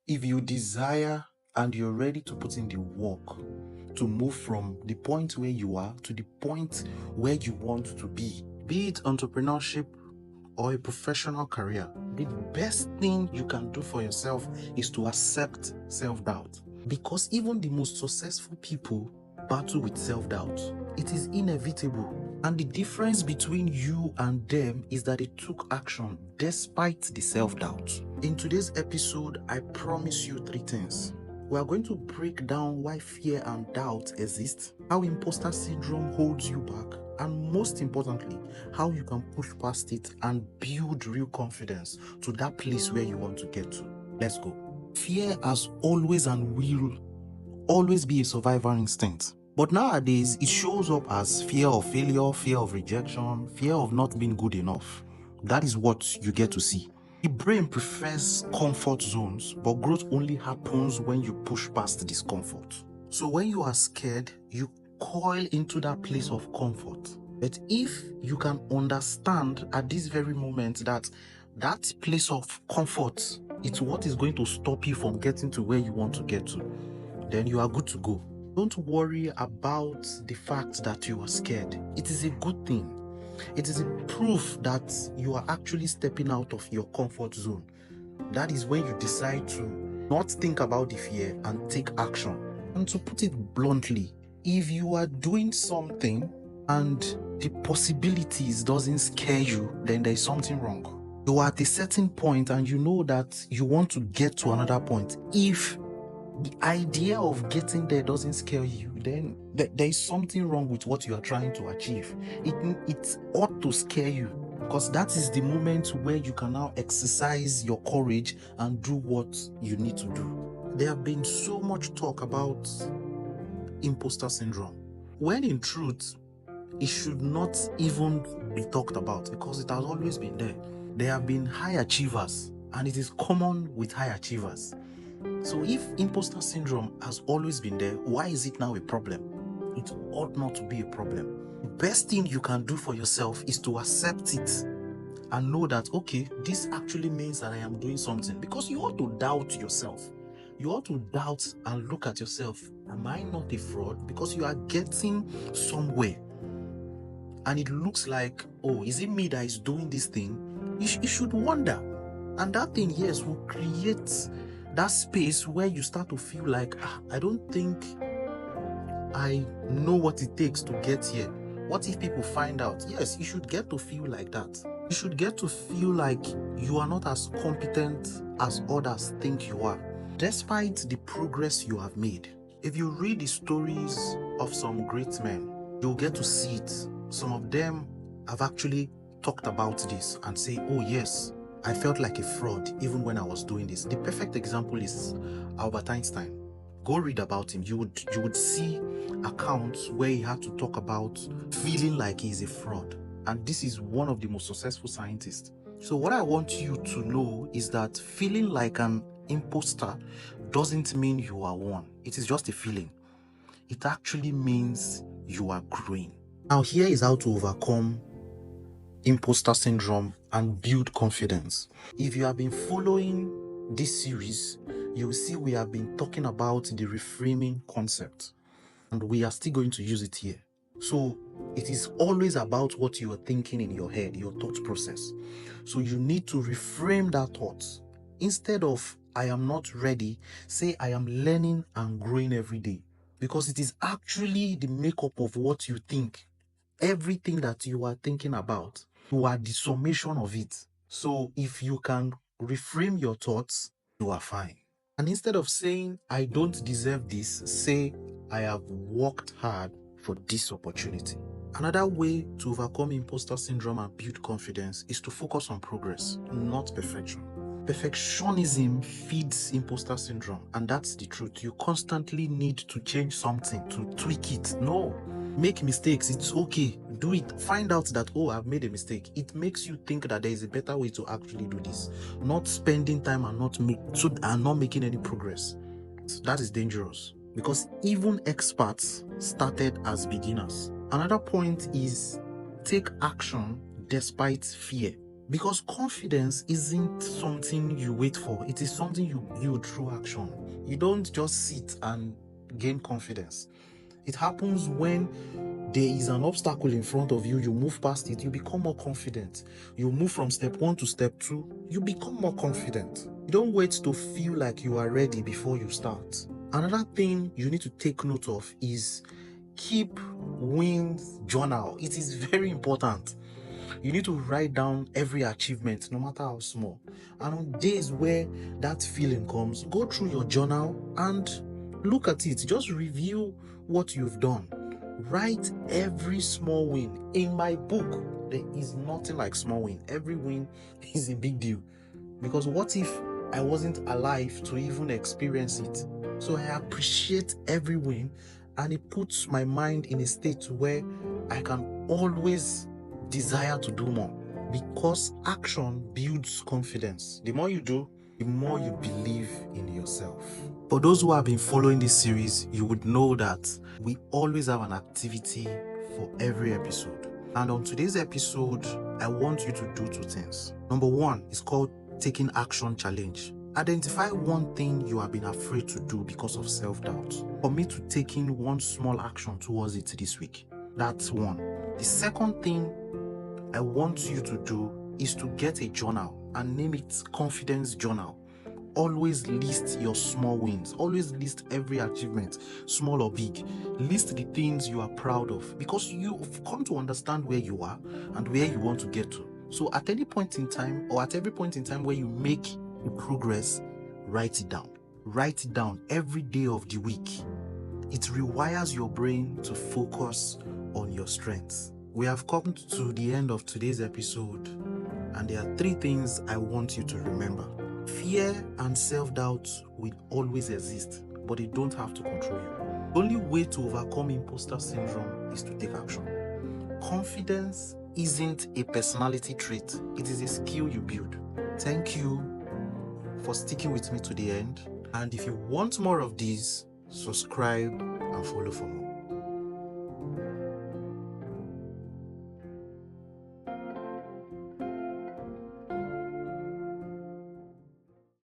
If you desire and you're ready to put in the work to move from the point where you are to the point where you want to be it entrepreneurship or a professional career, the best thing you can do for yourself is to accept self-doubt. Because even the most successful people battle with self-doubt. It is inevitable. And the difference between you and them is that they took action despite the self-doubt. In today's episode, I promise you 3 things. We are going to break down why fear and doubt exist, how imposter syndrome holds you back, and most importantly, how you can push past it and build real confidence to that place where you want to get to. Let's go. Fear has always and will always be a survival instinct. But nowadays, it shows up as fear of failure, fear of rejection, fear of not being good enough. That is what you get to see. The brain prefers comfort zones, but growth only happens when you push past discomfort. So when you are scared, you coil into that place of comfort. But if you can understand at this very moment that that place of comfort is what is going to stop you from getting to where you want to get to, then you are good to go. Don't worry about the fact that you are scared. It is a good thing. It is a proof that you are actually stepping out of your comfort zone. That is when you decide to not think about the fear and take action. And to put it bluntly, if you are doing something and the possibilities doesn't scare you, then there is something wrong. You are at a certain point and you know that you want to get to another point. If the idea of getting there doesn't scare you, then there is something wrong with what you are trying to achieve. It ought to scare you, because that is the moment where you can now exercise your courage and do what you need to do. There have been so much talk about imposter syndrome, when in truth, it should not even be talked about because it has always been there. There have been high achievers, and it is common with high achievers. So if imposter syndrome has always been there, why is it now a problem? It ought not to be a problem. The best thing you can do for yourself is to accept it and know that, okay, this actually means that I am doing something. Because you ought to doubt yourself. You ought to doubt and look at yourself. Am I not a fraud? Because you are getting somewhere. And it looks like, oh, is it me that is doing this thing? You should wonder. And that thing, yes, will create that space where you start to feel like, I don't think I know what it takes to get here. What if people find out? Yes, you should get to feel like that. You should get to feel like you are not as competent as others think you are, despite the progress you have made. If you read the stories of some great men, you'll get to see it. Some of them have actually talked about this and say, oh yes, I felt like a fraud even when I was doing this. The perfect example is Albert Einstein. Go read about him. You would see accounts where he had to talk about feeling like he's a fraud. And this is one of the most successful scientists. So what I want you to know is that feeling like an imposter doesn't mean you are one. It is just a feeling. It actually means you are growing. Now here is how to overcome imposter syndrome and build confidence. If you have been following this series, you will see we have been talking about the reframing concept, and we are still going to use it here. So it is always about what you are thinking in your head, your thought process. So you need to reframe that thought. Instead of I am not ready, say I am learning and growing every day, because it is actually the makeup of what you think. Everything that you are thinking about, you are the summation of it. So if you can reframe your thoughts, you are fine. And instead of saying, I don't deserve this, say, I have worked hard for this opportunity. Another way to overcome imposter syndrome and build confidence is to focus on progress, not perfection. Perfectionism feeds imposter syndrome, and that's the truth. You constantly need to change something, to tweak it. No. Make mistakes, it's okay. Do it. Find out that, oh, I've made a mistake. It makes you think that there is a better way to actually do this. Not spending time and not making any progress. That is dangerous, because even experts started as beginners. Another point is take action despite fear. Because confidence isn't something you wait for, it is something you build through action. You don't just sit and gain confidence. It happens when there is an obstacle in front of you, you move past it, you become more confident. You move from step 1 to step 2, you become more confident. You don't wait to feel like you are ready before you start. Another thing you need to take note of is keep wins journal. It is very important. You need to write down every achievement, no matter how small. And on days where that feeling comes, go through your journal and look at it. Just review what you've done. Write every small win. In my book, there is nothing like small win. Every win is a big deal. Because what if I wasn't alive to even experience it? So I appreciate every win, and it puts my mind in a state where I can always desire to do more, because action builds confidence. The more you do, the more you believe in yourself. For those who have been following this series, you would know that we always have an activity for every episode. And on today's episode, I want you to do 2 things. Number 1 is called Taking Action Challenge. Identify one thing you have been afraid to do because of self-doubt. Commit to taking one small action towards it this week. That's 1. The second thing I want you to do is to get a journal and name it Confidence Journal. Always list your small wins. Always list every achievement, small or big. List the things you are proud of, because you've come to understand where you are and where you want to get to. So at any point in time, or at every point in time where you make a progress, write it down. Write it down every day of the week. It rewires your brain to focus on your strengths. We have come to the end of today's episode, and there are 3 things I want you to remember. Fear and self-doubt will always exist, but they don't have to control you. The only way to overcome imposter syndrome is to take action. Confidence isn't a personality trait, it is a skill you build. Thank you for sticking with me to the end, and if you want more of these, subscribe and follow for more.